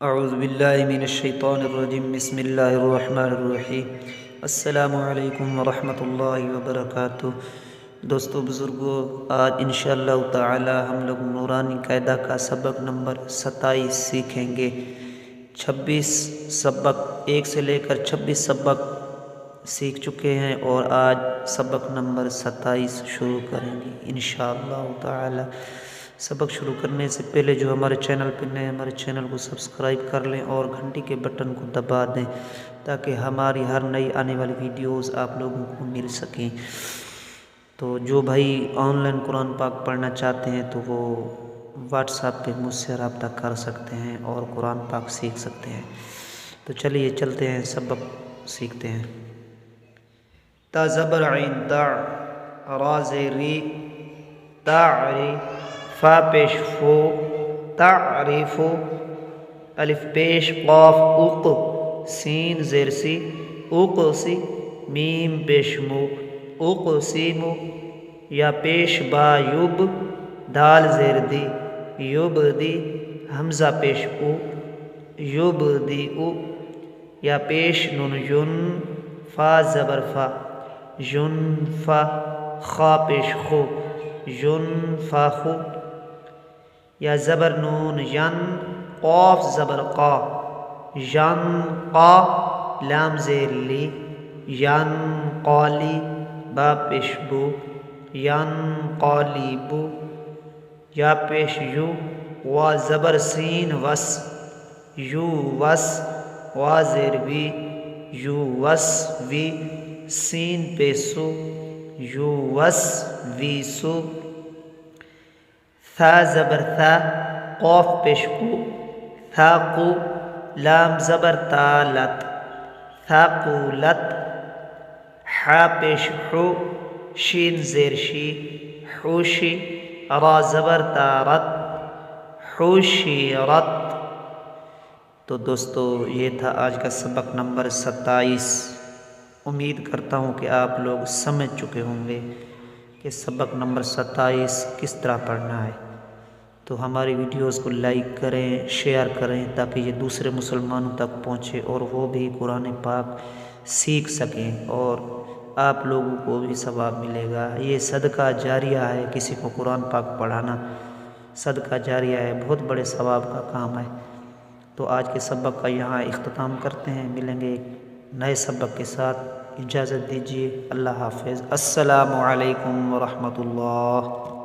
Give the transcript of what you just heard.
اعوذ باللہ من الشیطان الرجیم بسم اللہ الرحمن الرحیم السلام علیکم ورحمۃ اللہ وبرکاتہ۔ دوستو بزرگوں، آج انشاءاللہ تعالی ہم لوگ نورانی قاعدہ کا سبق نمبر 27 سیکھیں گے۔ 26 سبق، 1 سے لے کر 26 سبق سیکھ چکے ہیں اور آج سبق نمبر 27 شروع کریں گے انشاءاللہ تعالی۔ سبق شروع کرنے سے پہلے جو ہمارے چینل پہ نئے، ہمارے چینل کو سبسکرائب کر لیں اور گھنٹی کے بٹن کو دبا دیں تاکہ ہماری ہر نئی آنے والی ویڈیوز آپ لوگوں کو مل سکیں۔ تو جو بھائی آن لائن قرآن پاک پڑھنا چاہتے ہیں تو وہ واٹس ایپ پہ مجھ سے رابطہ کر سکتے ہیں اور قرآن پاک سیکھ سکتے ہیں۔ تو چلیے چلتے ہیں، سبق سیکھتے ہیں۔ تا زبر عین تا، را زیر ری، تعری، فا پیش فو، تعریفو، الف پیش قاف اق، سین زیر سی، اقسی، میم پیش مو، اقسیمو، یا پیش با یوب، دال زیر دی، یوب دی، حمزہ پیش او، یوب دی او، یا پیش نون یون، فا زبر فا، یون فا، خا پیش خو، یون فا خو، یا زبر نون ین، قاف زبر قا، ین قا، لام زیر لی، ین قالی، با پیش بو، ین قالی بو، یا پیش یو، وا زبر سین وس، یو وس، وا زیر وی، یو وس وی، سین پیسو، یو وس وی سو، ثا زبر ثا، قاف پیش قو، ثاقو، لام زبر تا لت، ثاقولت، حا پیش حو، شین زیر شی، حوشی، را زبر تا رت، حوشی رت۔ تو دوستو یہ تھا آج کا سبق نمبر 27۔ امید کرتا ہوں کہ آپ لوگ سمجھ چکے ہوں گے کہ سبق نمبر 27 کس طرح پڑھنا ہے۔ تو ہماری ویڈیوز کو لائک کریں، شیئر کریں تاکہ یہ دوسرے مسلمانوں تک پہنچے اور وہ بھی قرآن پاک سیکھ سکیں اور آپ لوگوں کو بھی ثواب ملے گا۔ یہ صدقہ جاریہ ہے، کسی کو قرآن پاک پڑھانا صدقہ جاریہ ہے، بہت بڑے ثواب کا کام ہے۔ تو آج کے سبق کا یہاں اختتام کرتے ہیں، ملیں گے ایک نئے سبق کے ساتھ۔ اجازت دیجیے، اللہ حافظ، السلام علیکم ورحمۃ اللہ۔